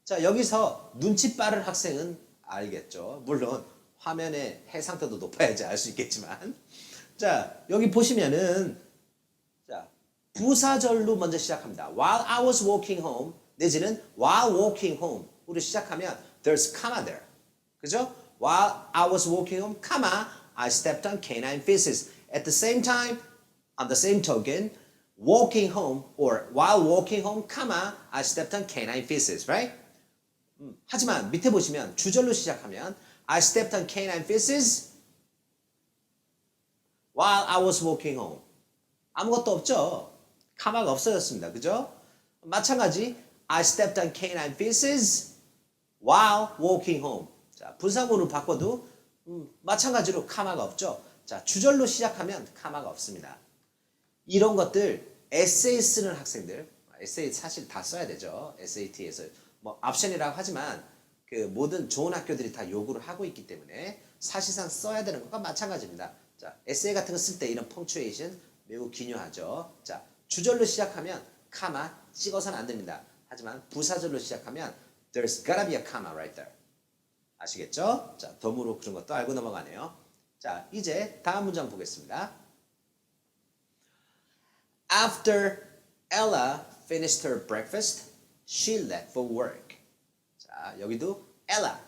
자, 여기서 눈치 빠른 학생은 알겠죠. 물론 화면의 해상도도 높아야지 알 수 있겠지만. 자, 여기 보시면은 자, 부사절로 먼저 시작합니다. While I was walking home 내지는 while walking home 우리 시작하면 there's comma there. 그죠? While I was walking home, comma, I stepped on canine feces. At the same time, on the same token, walking home or while walking home, comma, I stepped on canine feces, right? 하지만 밑에 보시면 주절로 시작하면 I stepped on canine feces while I was walking home. 아무것도 없죠? 카마가 없어졌습니다. 그죠? 마찬가지 I stepped on canine feces while walking home. 자, 분사구를 바꿔도 마찬가지로 카마가 없죠? 자, 주절로 시작하면 카마가 없습니다. 이런 것들 에세이 쓰는 학생들, 에세이 사실 다 써야 되죠. SAT에서 뭐 옵션이라고 하지만 그 모든 좋은 학교들이 다 요구를 하고 있기 때문에 사실상 써야 되는 것과 마찬가지입니다. 자, 에세이 같은 거 쓸 때 이런 펑추에이션 매우 기묘하죠. 자, 주절로 시작하면 카마 찍어서는 안 됩니다. 하지만 부사절로 시작하면 there's gotta be a comma right there. 아시겠죠? 자, 덤으로 그런 것도 알고 넘어가네요. 자, 이제 다음 문장 보겠습니다. After Ella finished her breakfast, she left for work. 자, 여기도 Ella.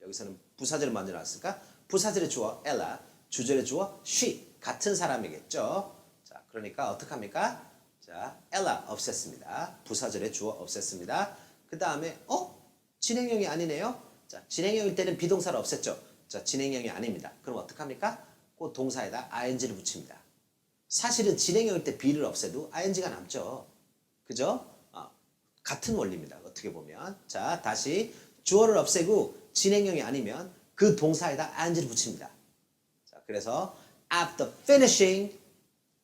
여기서는 부사절을 먼저 나왔으니까 부사절의 주어 Ella, 주절의 주어 she. 같은 사람이겠죠? 자, 그러니까 어떡합니까? 자, Ella 없앴습니다. 부사절의 주어 없앴습니다. 그 다음에 진행형이 아니네요. 자, 진행형일 때는 비동사를 없앴죠. 자, 진행형이 아닙니다. 그럼 어떡합니까? 그 동사에다 ing를 붙입니다. 사실은 진행형일 때 be를 없애도 ing가 남죠. 그죠? 같은 원리입니다. 어떻게 보면. 자, 다시 주어를 없애고 진행형이 아니면 그 동사에다 ing를 붙입니다. 자, 그래서 after finishing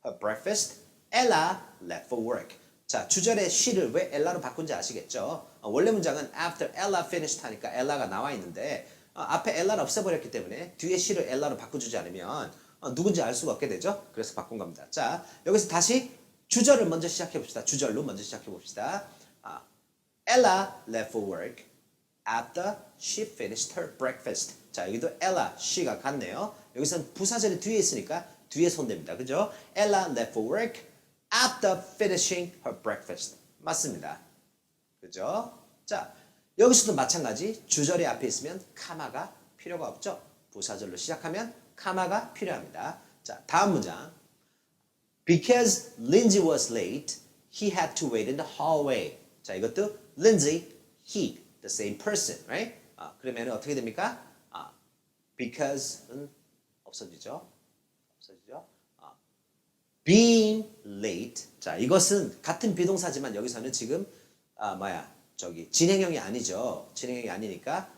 her breakfast, Ella left for work. 자, 주절의 she를 왜 Ella로 바꾼지 아시겠죠? 원래 문장은 after Ella finished 하니까 Ella가 나와 있는데 앞에 Ella를 없애버렸기 때문에 뒤에 she를 Ella로 바꿔주지 않으면 누군지 알 수가 없게 되죠? 그래서 바꾼 겁니다. 자, 여기서 다시 주절을 먼저 시작해 봅시다. 주절로 먼저 시작해 봅시다. Ella left for work after she finished her breakfast. 자, 여기도 Ella, she가 같네요. 여기서는 부사절이 뒤에 있으니까 뒤에 손댑니다. 그죠? Ella left for work after finishing her breakfast. 맞습니다. 그죠? 자, 여기서도 마찬가지 주절이 앞에 있으면 카마가 필요가 없죠. 부사절로 시작하면 카마가 필요합니다. 자, 다음 문장. Because Lindsay was late, he had to wait in the hallway. 자, 이것도 Lindsay, he, the same person, right? 그러면 어떻게 됩니까? Because는 없어지죠. Being late. 자, 이것은 같은 비동사지만 여기서는 지금 진행형이 아니죠. 진행형이 아니니까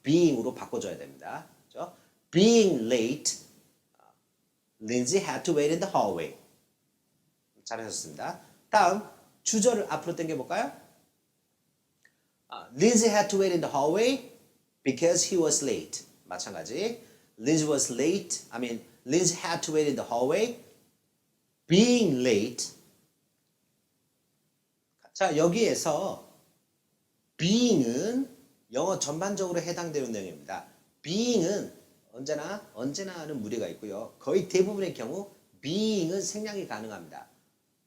being으로 바꿔줘야 됩니다. 그렇죠? Being late, Lindsay had to wait in the hallway. 잘하셨습니다. 다음 주절을 앞으로 당겨볼까요? Lindsay had to wait in the hallway because he was late. 마찬가지. Lindsay was late. Lindsay had to wait in the hallway. Being late. 자, 여기에서 being은 영어 전반적으로 해당되는 내용입니다. being은 언제나 하는 무리가 있고요. 거의 대부분의 경우 being은 생략이 가능합니다.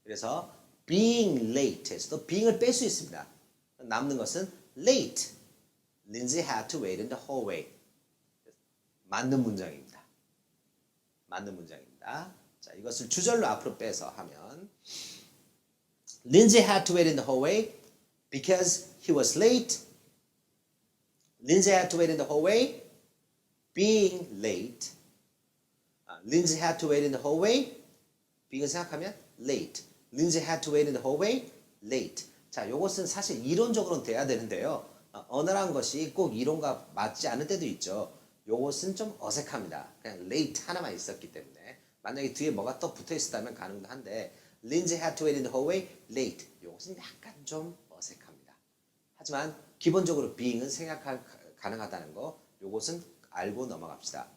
그래서 being late에서도 being을 뺄 수 있습니다. 남는 것은 late. Lindsay had to wait in the hallway. 맞는 문장입니다. 맞는 문장입니다. 자, 이것을 주절로 앞으로 빼서 하면 Lindsay had to wait in the hallway because he was late. Lindsay had to wait in the hallway being late. Lindsay had to wait in the hallway. being을 생각하면 late. Lindsay had to wait in the hallway late. 자, 요것은 사실 이론적으로는 돼야 되는데요. 언어란 것이 꼭 이론과 맞지 않을 때도 있죠. 요것은 좀 어색합니다. 그냥 late 하나만 있었기 때문에. 만약에 뒤에 뭐가 또 붙어 있었다면 가능도 한데 Lindsay had to wait in the hallway late. 요것은 약간 좀 어색합니다. 하지만 기본적으로 being은 생각 가능하다는 거 요것은 알고 넘어갑시다.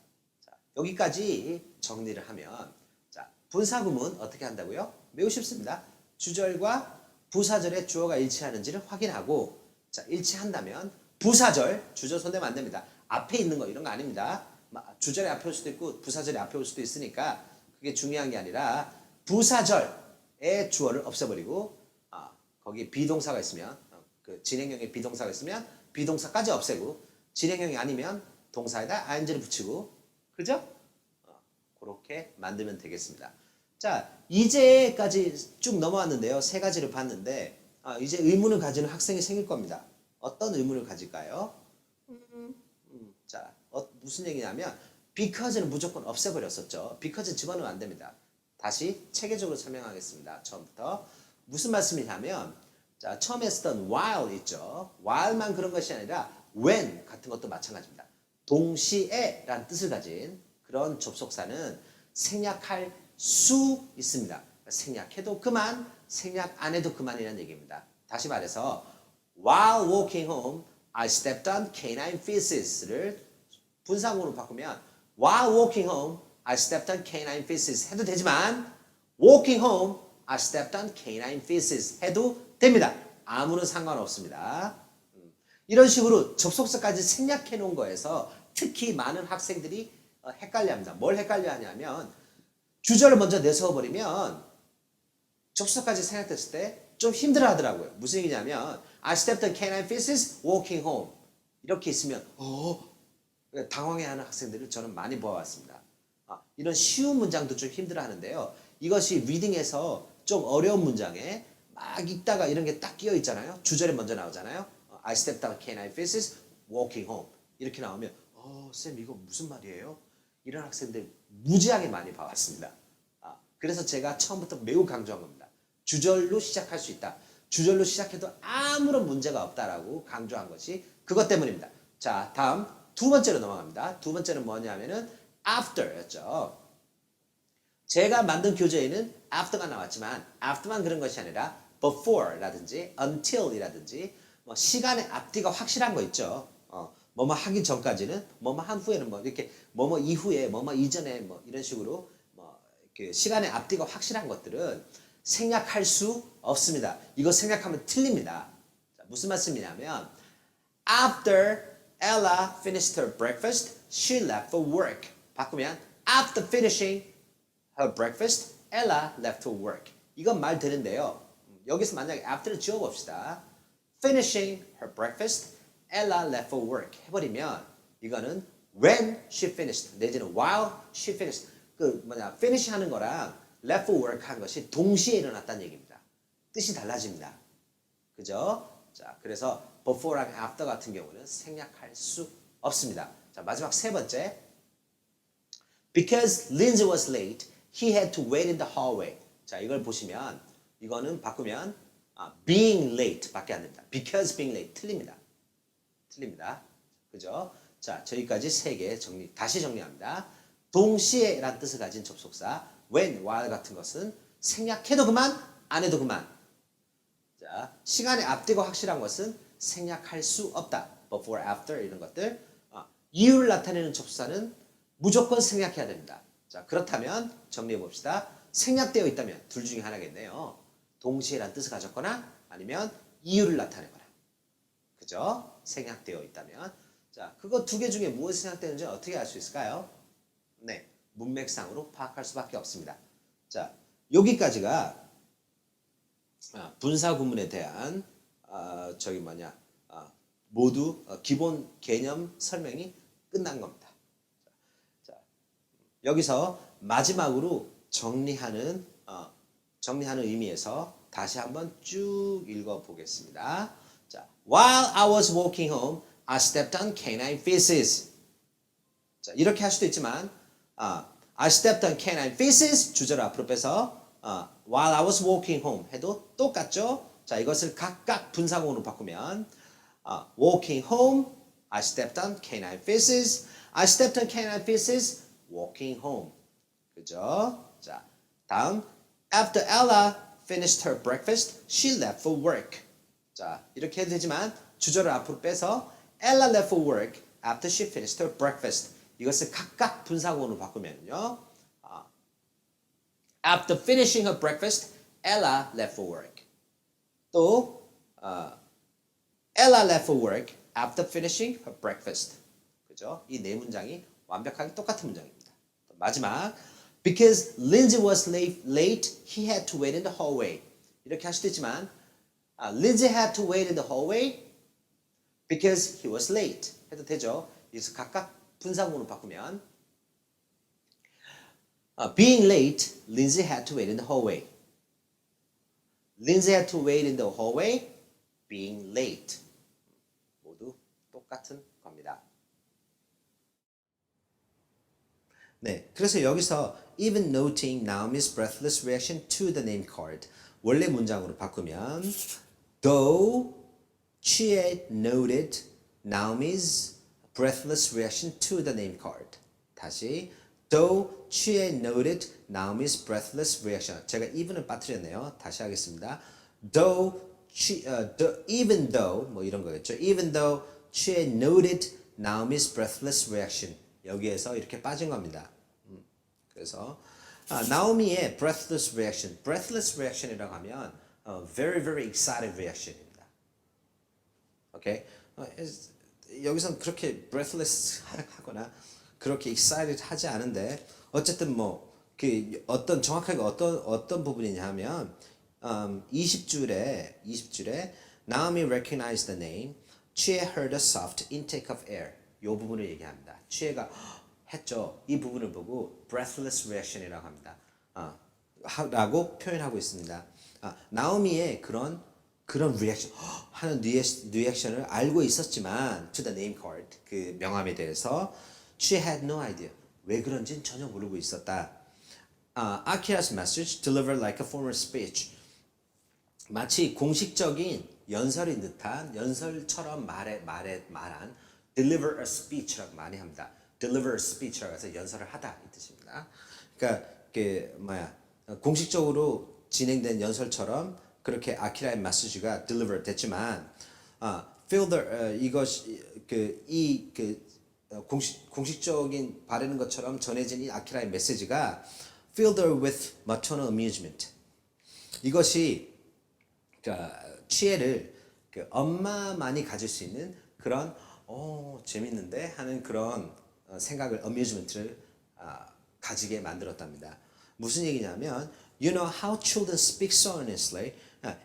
자, 여기까지 정리를 하면 자, 분사구문 어떻게 한다고요? 매우 쉽습니다. 주절과 부사절의 주어가 일치하는지를 확인하고 자, 일치한다면 부사절, 주절 손대면 안 됩니다. 앞에 있는 거 이런 거 아닙니다. 주절이 앞에 올 수도 있고 부사절이 앞에 올 수도 있으니까 그게 중요한 게 아니라 부사절의 주어를 없애버리고 거기 비동사가 있으면 그 진행형의 비동사가 있으면 비동사까지 없애고 진행형이 아니면 동사에다 ing를 붙이고 그죠? 그렇게 만들면 되겠습니다. 자, 이제까지 쭉 넘어왔는데요. 세 가지를 봤는데 이제 의문을 가지는 학생이 생길 겁니다. 어떤 의문을 가질까요? 자, 무슨 얘기냐면 because는 무조건 없애버렸었죠. because 집어넣으면 안 됩니다. 다시 체계적으로 설명하겠습니다. 처음부터. 무슨 말씀이냐면 자, 처음에 쓰던 while 있죠. while만 그런 것이 아니라 when 같은 것도 마찬가지입니다. 동시에 라는 뜻을 가진 그런 접속사는 생략할 수 있습니다. 생략해도 그만, 생략 안 해도 그만이라는 얘기입니다. 다시 말해서 while walking home, I stepped on canine feces.를 분사구문으로 바꾸면 while walking home, I stepped on canine feces 해도 되지만 walking home, I stepped on canine feces 해도 됩니다. 아무런 상관없습니다. 이런 식으로 접속사까지 생략해 놓은 거에서 특히 많은 학생들이 헷갈려합니다. 뭘 헷갈려 하냐면 주절을 먼저 내세워 버리면 접속사까지 생략됐을 때 좀 힘들어 하더라고요. 무슨 얘기냐면 I stepped on canine feces walking home 이렇게 있으면 당황해하는 학생들을 저는 많이 보아왔습니다. 이런 쉬운 문장도 좀 힘들어 하는데요. 이것이 리딩에서 좀 어려운 문장에 막 읽다가 이런 게 딱 끼어 있잖아요. 주절에 먼저 나오잖아요. I stepped on canine feces walking home 이렇게 나오면 쌤 이거 무슨 말이에요? 이런 학생들 무지하게 많이 봐왔습니다. 그래서 제가 처음부터 매우 강조한 겁니다. 주절로 시작할 수 있다. 주절로 시작해도 아무런 문제가 없다라고 강조한 것이 그것 때문입니다. 자, 다음 두 번째로 넘어갑니다. 두 번째는 뭐냐면은 after였죠. 제가 만든 교재에는 after가 나왔지만 after만 그런 것이 아니라 before라든지 until이라든지 시간의 앞뒤가 확실한 거 있죠. 뭐뭐 하기 전까지는 뭐뭐 한 후에는 뭐 이렇게 뭐뭐 이후에 뭐뭐 이전에 뭐 이런 식으로 그 시간의 앞뒤가 확실한 것들은 생략할 수 없습니다. 이거 생략하면 틀립니다. 자, 무슨 말씀이냐면 After Ella finished her breakfast, she left for work. 바꾸면 After finishing her breakfast, Ella left for work. 이건 말 되는데요. 여기서 만약에 after를 지워봅시다. Finishing her breakfast, Ella left for work 해버리면 이거는 when she finished 내지는 while she finished finish 하는 거랑 left for work 하는 것이 동시에 일어났다는 얘기입니다. 뜻이 달라집니다. 그죠? 자, 그래서 before랑 after 같은 경우는 생략할 수 없습니다. 자, 마지막 세 번째. Because Lindsay was late, he had to wait in the hallway. 자, 이걸 보시면 이거는 바꾸면 being late 밖에 안 됩니다. Because being late 틀립니다. 틀립니다. 그죠? 자, 저기까지 세 개 다시 정리합니다. 동시에 라는 뜻을 가진 접속사 when, while 같은 것은 생략해도 그만, 안 해도 그만. 자, 시간의 앞뒤가 확실한 것은 생략할 수 없다. before, after 이런 것들. 이유를 나타내는 접속사는 무조건 생략해야 됩니다. 자, 그렇다면 정리해 봅시다. 생략되어 있다면 둘 중에 하나겠네요. 동시에란 뜻을 가졌거나 아니면 이유를 나타내거나. 그죠? 생략되어 있다면. 자, 그거 두 개 중에 무엇이 생략되는지 어떻게 알 수 있을까요? 네, 문맥상으로 파악할 수밖에 없습니다. 자, 여기까지가 분사 구문에 대한 모두 기본 개념 설명이 끝난 겁니다. 자, 여기서 마지막으로 정리하는 의미에서 다시 한번 쭉 읽어 보겠습니다. 자, while I was walking home, I stepped on canine feces. 자, 이렇게 할 수도 있지만 I stepped on canine feces 주절 앞으로 빼서 while I was walking home 해도 똑같죠? 자, 이것을 각각 분사구문으로 바꾸면 walking home, I stepped on canine feces, I stepped on canine feces, walking home. 그죠? 자, 다음 after Ella finished her breakfast, she left for work. 자, 이렇게 해도 되지만 주절을 앞으로 빼서 Ella left for work after she finished her breakfast. 이것을 각각 분사구문으로 바꾸면요. After finishing her breakfast, Ella left for work. 또 Ella left for work after finishing her breakfast. 그죠? 이 네 문장이 완벽하게 똑같은 문장입니다. 마지막 because Lindsay was late, he had to wait in the hallway. 이렇게 할 수도 있지만 Lindsay had to wait in the hallway because he was late. 해도 되죠? 그래서 각각 분사구문으로 바꾸면 being late, Lindsay had to wait in the hallway. Lindsay had to wait in the hallway, being late. 모두 똑같은 겁니다. 네, 그래서 여기서 even noting Naomi's breathless reaction to the name card. 원래 문장으로 바꾸면 though Chie noted Naomi's breathless reaction to the name card. 다시 though Chie noted Naomi's breathless reaction. 제가 even을 빠뜨렸네요. 다시 하겠습니다. even though 뭐 이런 거겠죠. Even though Chie noted Naomi's breathless reaction. 여기에서 이렇게 빠진 겁니다. 그래서 나오미의 breathless reaction. breathless reaction이라고 하면 very very excited reaction입니다. 오케이? 여기선 그렇게 breathless 하거나 그렇게 excited 하지 않은데 어쨌든 뭐 그 어떤 정확하게 어떤 부분이냐면 20줄에 Naomi recognized the name. Chie heard a soft intake of air. 이 부분을 얘기합니다. 취해가 했죠. 이 부분을 보고 breathless reaction이라고 합니다. 라고 표현하고 있습니다. 나오미의 그런 리액션 하는 리액션을 알고 있었지만 to the name card 그 명함에 대해서 she had no idea 왜 그런지는 전혀 모르고 있었다. Akira's message delivered like a formal speech. 마치 공식적인 연설인 듯한 연설처럼 말한 deliver a speech라고 많이 합니다. deliver a speech라고 해서 연설을 하다 이 뜻입니다. 그러니까 공식적으로 진행된 연설처럼 그렇게 아키라의 메시지가 deliver 됐지만 이것이 공식적인 바라는 것처럼 전해진 이 아키라의 메시지가 filled her with maternal amusement. 이것이 취해를 엄마만이 가질 수 있는 그런 재밌는데 하는 그런 생각을 amusement를 가지게 만들었답니다. 무슨 얘기냐면 you know how children speak so earnestly.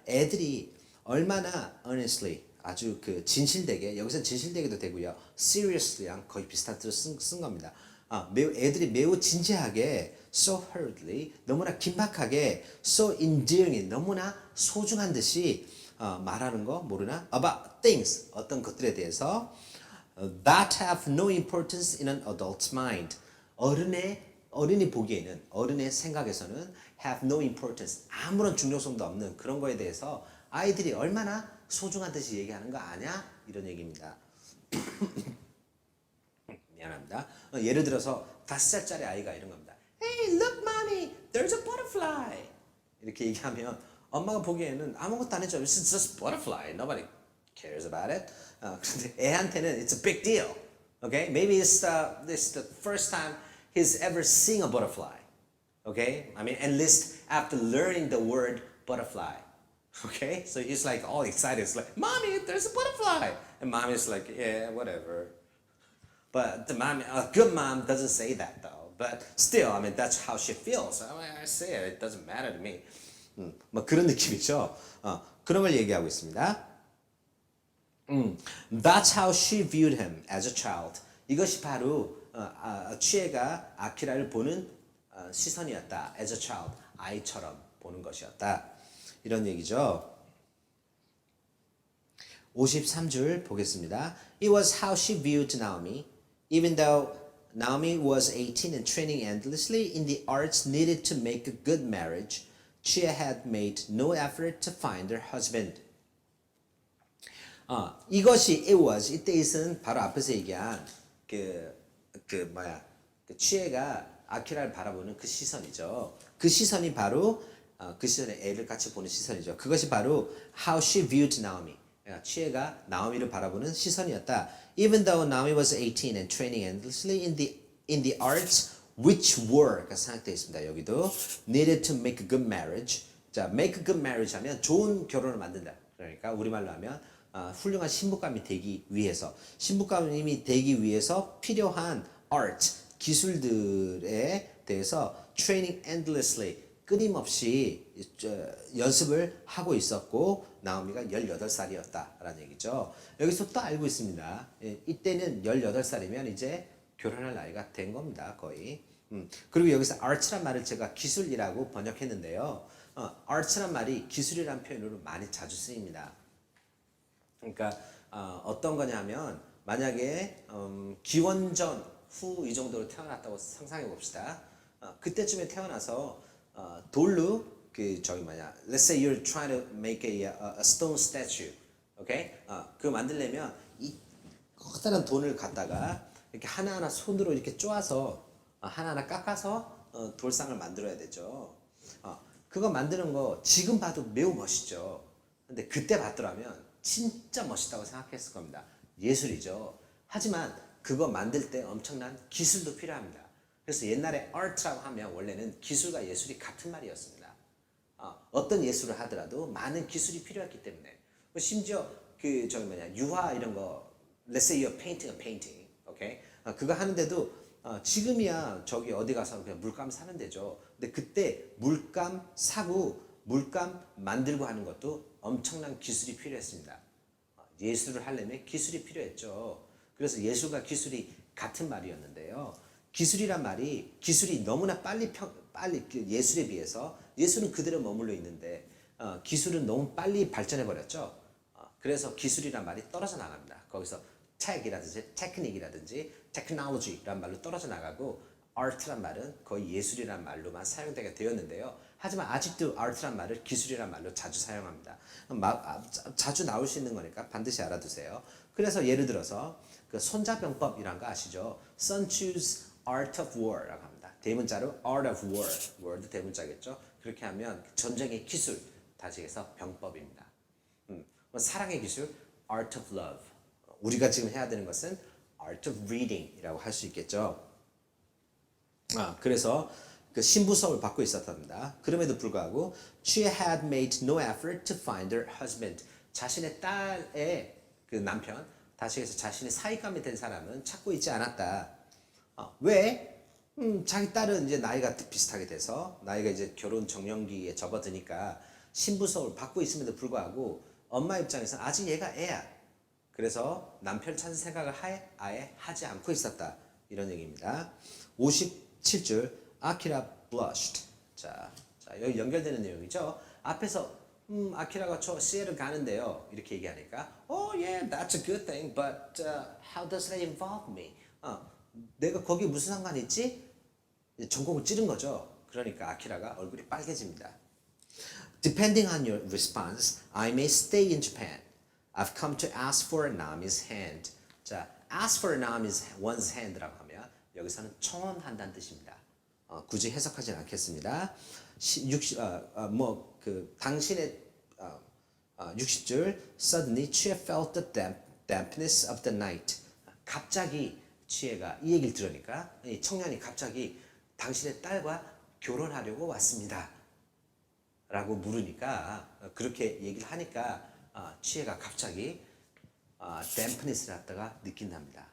애들이 얼마나 earnestly 아주 진실되게 여기서 진실되게도 되고요. seriously랑 거의 비슷한 뜻을 쓴 겁니다. 애들이 매우 진지하게 so hurriedly 너무나 긴박하게 so endearingly 너무나 소중한 듯이 말하는 거 모르나? about things 어떤 것들에 대해서 that have no importance in an adult's mind. 어른이 보기에는 어른의 생각에서는 have no importance 아무런 중요성도 없는 그런 거에 대해서 아이들이 얼마나 소중한 듯이 얘기하는 거 아냐? 이런 얘기입니다. 미안합니다. 예를 들어서 5살짜리 아이가 이런 겁니다. Hey, look, mommy, there's a butterfly. 이렇게 얘기하면 엄마가 보기에는 아무것도 안 했죠. It's just butterfly. Nobody cares about it. 그런데 애한테는 it's a big deal. Okay? Maybe it's the first time he's ever seen a butterfly. Okay? I mean, at least after learning the word butterfly. Okay? So he's like all excited. It's like, mommy, there's a butterfly. And mommy's like, yeah, whatever. But a good mom doesn't say that though. But still, I mean, that's how she feels. I say it doesn't matter to me. 뭐 그런 느낌이죠. 그런 걸 얘기하고 있습니다. That's how she viewed him as a child. 이것이 바로 취해가 아키라를 보는 시선이었다. As a child, 아이처럼 보는 것이었다. 이런 얘기죠. 53줄 보겠습니다. It was how she viewed Naomi. Even though Naomi was 18 and training endlessly in the arts needed to make a good marriage, Chia had made no effort to find her husband. 이것이 it was 이때 it은 바로 앞에서 얘기한 취해가 아키라를 바라보는 그 시선이죠. 그 시선이 바로 그 시선에 애를 같이 보는 시선이죠. 그것이 바로 how she viewed Naomi. 취해가 나오미를 바라보는 시선이었다. Even though Naomi was 18 and training endlessly in the arts which were 생각되어 있습니다. 여기도 needed to make a good marriage. 자, make a good marriage 하면 좋은 결혼을 만든다. 그러니까 우리말로 하면 훌륭한 신부감이 되기 위해서 신부감이 되기 위해서 필요한 art 기술들에 대해서 training endlessly 끊임없이 연습을 하고 있었고 나오미가 18살이었다라는 얘기죠. 여기서 또 알고 있습니다. 이때는 18살이면 이제 결혼할 나이가 된 겁니다. 거의. 그리고 여기서 art란 말을 제가 기술이라고 번역했는데요. art란 말이 기술이란 표현으로 많이 자주 쓰입니다. 그러니까 어떤 거냐면 만약에 기원전 후 이 정도로 태어났다고 상상해 봅시다. 그때쯤에 태어나서 돌로 let's say you're trying to make a stone statue, okay? 그거 만들려면 이 커다란 돈을 갖다가 이렇게 하나하나 손으로 이렇게 쪼아서 하나하나 깎아서 돌상을 만들어야 되죠. 그거 만드는 거 지금 봐도 매우 멋있죠. 근데 그때 봤더라면 진짜 멋있다고 생각했을 겁니다. 예술이죠. 하지만 그거 만들 때 엄청난 기술도 필요합니다. 그래서 옛날에 art라고 하면 원래는 기술과 예술이 같은 말이었습니다. 어떤 예술을 하더라도 많은 기술이 필요했기 때문에 심지어 유화 이런 거 let's say you're painting a painting, okay? 그거 하는데도 지금이야 저기 어디 가서 그냥 물감 사면 되죠. 근데 그때 물감 사고 물감 만들고 하는 것도 엄청난 기술이 필요했습니다. 예술을 하려면 기술이 필요했죠. 그래서 예술과 기술이 같은 말이었는데요. 기술이란 말이 기술이 너무나 빨리 예술에 비해서 예술은 그대로 머물러 있는데 기술은 너무 빨리 발전해 버렸죠. 그래서 기술이란 말이 떨어져 나갑니다. 거기서 tech이라든지 테크닉이라든지 technology란 말로 떨어져 나가고 art란 말은 거의 예술이란 말로만 사용되게 되었는데요. 하지만 아직도 art란 말을 기술이란 말로 자주 사용합니다. 자주 나올 수 있는 거니까 반드시 알아두세요. 그래서 예를 들어서 그 손자병법이란 거 아시죠? Sun Tzu's Art of War라고 합니다. 대문자로 Art of War, War도 대문자겠죠? 그렇게 하면 전쟁의 기술, 다시 해서 병법입니다. 사랑의 기술, Art of Love. 우리가 지금 해야 되는 것은 Art of Reading이라고 할 수 있겠죠. 그래서 그 신부 수업을 받고 있었답니다. 그럼에도 불구하고 she had made no effort to find her husband. 자신의 딸의 그 남편, 다시 해서 자신의 사익감이 된 사람은 찾고 있지 않았다. 왜? 자기 딸은 이제 나이가 비슷하게 돼서 나이가 이제 결혼 정년기에 접어드니까 신부 수업을 받고 있음에도 불구하고 엄마 입장에서는 아직 얘가 애야. 그래서 남편 찾을 생각을 아예 하지 않고 있었다. 이런 얘기입니다. 57줄 아키라 blushed. 자, 여기 연결되는 내용이죠. 앞에서 아키라가 저 시에를 가는데요. 이렇게 얘기하니까 oh yeah, that's a good thing, but how does that involve me? 내가 거기 무슨 상관이 있지? 전곡을 찌른 거죠. 그러니까 아키라가 얼굴이 빨개집니다. Depending on your response, I may stay in Japan. I've come to ask for Nami's hand. 자, ask for one's hand라고 하면 여기서는 청혼한다는 뜻입니다. 굳이 해석하지는 않겠습니다. 당신의 60줄 Suddenly Chie felt the dampness of the night. 갑자기 치에가 이 얘기를 들으니까 이 청년이 갑자기 당신의 딸과 결혼하려고 왔습니다. 라고 물으니까 그렇게 얘기를 하니까 치에가 갑자기 dampness를 갖다가 느낀답니다.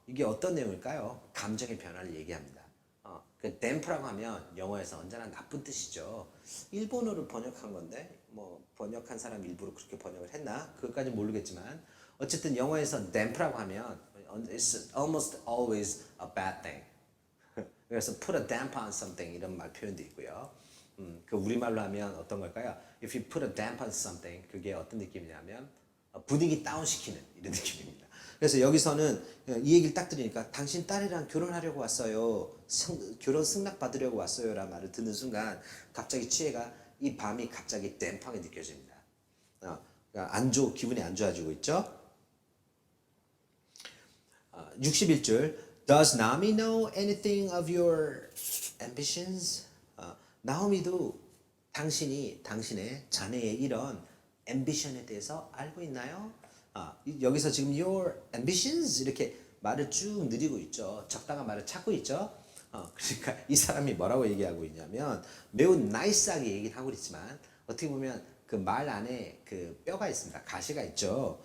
이게 어떤 내용일까요? 감정의 변화를 얘기합니다. 그 damp라고 하면 영어에서 언제나 나쁜 뜻이죠. 일본어로 번역한 건데 뭐 번역한 사람 일부러 그렇게 번역을 했나? 그것까지는 모르겠지만 어쨌든 영어에서 damp라고 하면 it's almost always a bad thing. 그래서 put a damp on something 이런 말 표현도 있고요. 그 우리말로 하면 어떤 걸까요? If you put a damp on something 그게 어떤 느낌이냐면 분위기 다운시키는 이런 느낌입니다. 그래서 여기서는 이 얘기를 딱 들으니까 당신 딸이랑 결혼하려고 왔어요. 결혼 승낙 받으려고 왔어요. 라는 말을 듣는 순간 갑자기 치에가 이 밤이 갑자기 댐프하게 느껴집니다. 기분이 안 좋아지고 있죠. 61줄 Does Nami know anything of your ambitions? 나오미도 당신의 자네의 이런 ambition에 대해서 알고 있나요? 여기서 지금 your ambitions 이렇게 말을 쭉 느리고 있죠. 적당한 말을 찾고 있죠. 그러니까 이 사람이 뭐라고 얘기하고 있냐면 매우 나이스하게 얘기를 하고 있지만 어떻게 보면 그 그 말 안에 그 뼈가 있습니다. 가시가 있죠.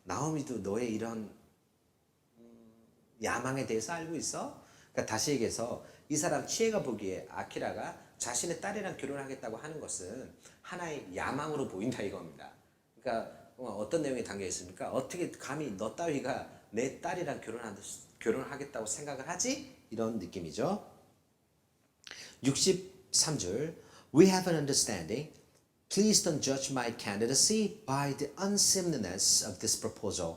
나오미도 너의 이런 야망에 대해서 알고 있어? 그러니까 다시 얘기해서 이 사람 치에가 보기에 아키라가 자신의 딸이랑 결혼하겠다고 하는 것은 하나의 야망으로 보인다 이겁니다. 그러니까 어떤 내용이 담겨 있습니까? 어떻게 감히 너 따위가 내 딸이랑 결혼하겠다고 생각을 하지? 이런 느낌이죠. 63줄 We have an understanding. Please don't judge my candidacy by the unseemliness of this proposal.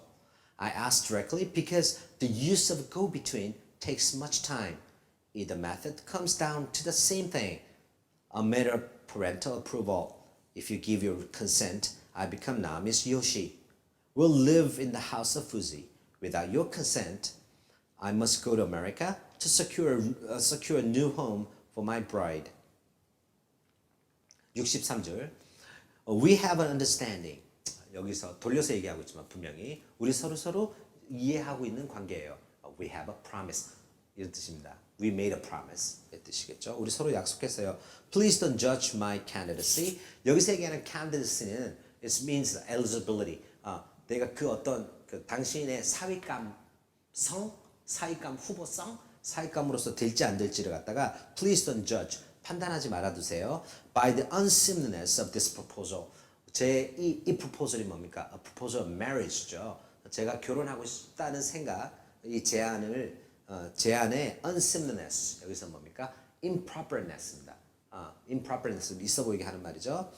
I asked directly because the use of a go-between takes much time. Either method comes down to the same thing, a matter of parental approval. If you give your consent, I become Nami's Yoshi. We'll live in the house of Fuji. Without your consent, I must go to America to secure a new home for my bride. 63줄 We have an understanding. 여기서 돌려서 얘기하고 있지만 분명히 우리 서로 이해하고 있는 관계예요. We have a promise. 이런 뜻입니다. We made a promise. 이 뜻이겠죠. 우리 서로 약속했어요. Please don't judge my candidacy. 여기서 얘기하는 candidacy는 it means eligibility. 내가 그 어떤 당신의 사윗감 후보성, 사윗감으로서 될지 안 될지를 갖다가 please don't judge. 판단하지 말아두세요. By the unseemliness of this proposal. 이 proposal이 뭡니까? A proposal of marriage죠. 제가 결혼하고 싶다는 생각, 이 제안의 unseemliness 여기서 뭡니까? Improperness입니다. Improperness 있어 보이게 하는 말이죠.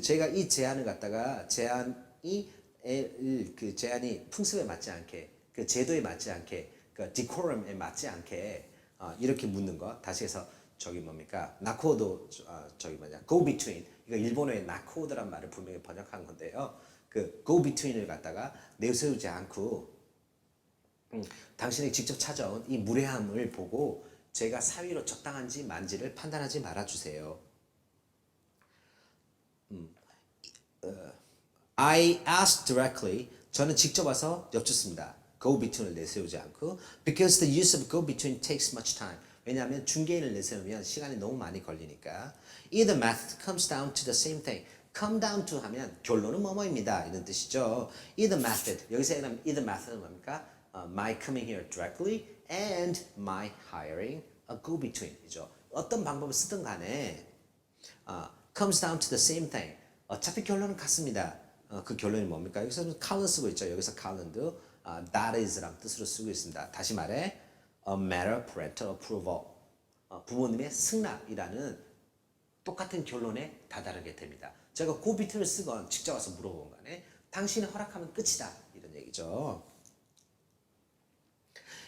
제가 이 제안을 갖다가 제안이 풍습에 맞지 않게, 그 제도에 맞지 않게, 그 decorum에 맞지 않게 이렇게 묻는 것. 다시 해서 저기 뭡니까? 나코도 go between. 이거 일본어의 나코드란 말을 분명히 번역한 건데요. 그 go between을 갖다가 내세우지 않고 당신이 직접 찾아온 이 무례함을 보고 제가 사위로 적당한지 만지를 판단하지 말아주세요. I asked directly. 저는 직접 와서 여쭙습니다. Go between을 내세우지 않고 because the use of go between takes much time. 왜냐하면 중개인을 내세우면 시간이 너무 많이 걸리니까. Either method comes down to the same thing. come down to 하면 결론은 뭐뭐입니다. 이런 뜻이죠. Either method. 여기서 얘기하면 either method은 뭡니까? My coming here directly and my hiring a go-between. 이죠. 어떤 방법을 쓰든 간에 comes down to the same thing. 어차피 결론은 같습니다. 그 결론이 뭡니까? 여기서는 color 쓰고 있죠. 여기서 color도 that is랑 뜻으로 쓰고 있습니다. 다시 말해 a matter of parental approval. 부모님의 승낙이라는 똑같은 결론에 다다르게 됩니다. 제가 go between을 쓰건 직접 와서 물어본 간에 당신이 허락하면 끝이다. 이런 얘기죠.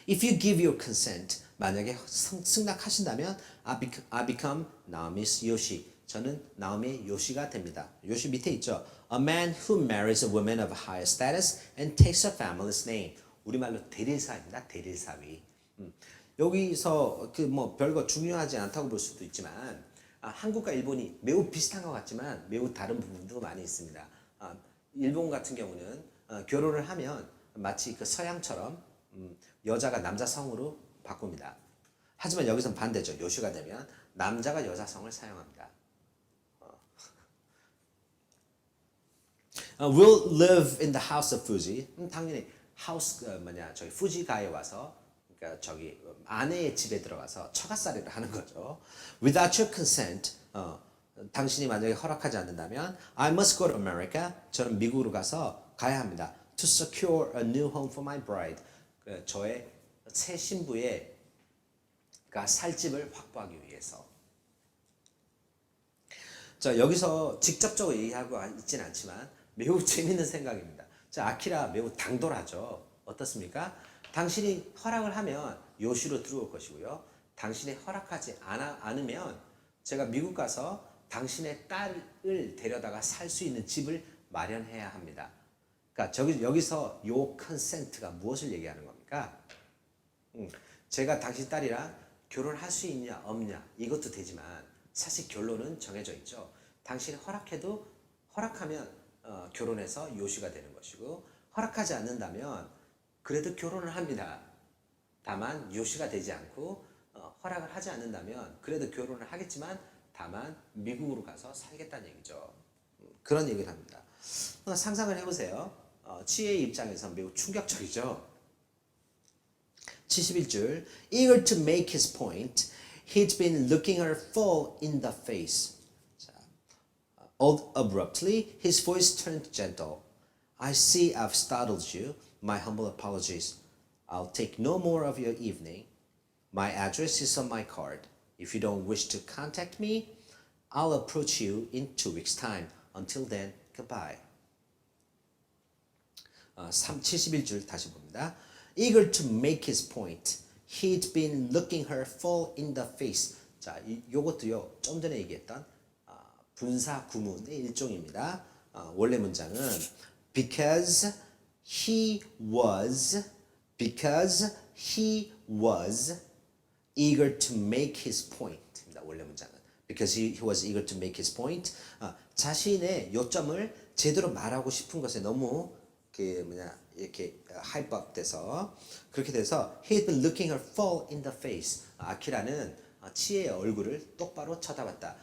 If you give your consent, 만약에 승낙하신다면 I become Naomi's Yoshi. 저는 나오미의 요시가 됩니다. 요시 밑에 있죠. A man who marries a woman of higher status and takes her family's name. 우리말로 대릴사입니다. 대릴사위. 여기서 별거 중요하지 않다고 볼 수도 있지만 한국과 일본이 매우 비슷한 것 같지만 매우 다른 부분도 많이 있습니다. 일본 같은 경우는 결혼을 하면 마치 그 서양처럼 여자가 남자 성으로 바꿉니다. 하지만 여기선 반대죠. 요시가 되면 남자가 여자 성을 사용합니다. Will live in the house of Fuji. 당연히 저기 fuji가에 와서 그러니까 저기 아내의 집에 들어가서 처갓살이를 하는 거죠. Without your consent, 당신이 만약에 허락하지 않는다면, I must go to America. 저는 미국으로 가야 합니다. To secure a new home for my bride. 저의 새 신부의 살 집을 확보하기 위해서. 자, 여기서 직접적으로 얘기하고 있지는 않지만 매우 재밌는 생각입니다. 자, 아키라 매우 당돌하죠. 어떻습니까? 당신이 허락을 하면 요시로 들어올 것이고요. 당신이 허락하지 않으면 제가 미국 가서 당신의 딸을 데려다가 살 수 있는 집을 마련해야 합니다. 그러니까 여기서 요 컨센트가 무엇을 얘기하는 겁니까? 제가 당신 딸이랑 결혼할 수 있냐 없냐 이것도 되지만 사실 결론은 정해져 있죠. 당신이 허락하면 결혼해서 요시가 되는 것이고 허락하지 않는다면 그래도 결혼을 합니다. 다만 요시가 되지 않고 허락을 하지 않는다면 그래도 결혼을 하겠지만 다만 미국으로 가서 살겠다는 얘기죠. 그런 얘기를 합니다. 상상을 해보세요. 치의 입장에서 매우 충격적이죠. 71줄 Eager to make his point, he'd been looking her full in the face. 자, abruptly, his voice turned gentle. I see I've startled you. My humble apologies. I'll take no more of your evening. My address is on my card. If you don't wish to contact me, I'll approach you in 2 weeks' time. Until then, goodbye. 71줄 다시 봅니다. Eager to make his point, he'd been looking her full in the face. 자, 요것도요, 좀 전에 얘기했던 분사 구문의 일종입니다. 원래 문장은 because he was eager to make his point. 원래 문장은 because he was eager to make his point. 자신의 요점을 제대로 말하고 싶은 것에 너무 이렇게 하이법 돼서 그렇게 돼서 he'd been looking her full in the face. 아키라는 치의 얼굴을 똑바로 쳐다봤다.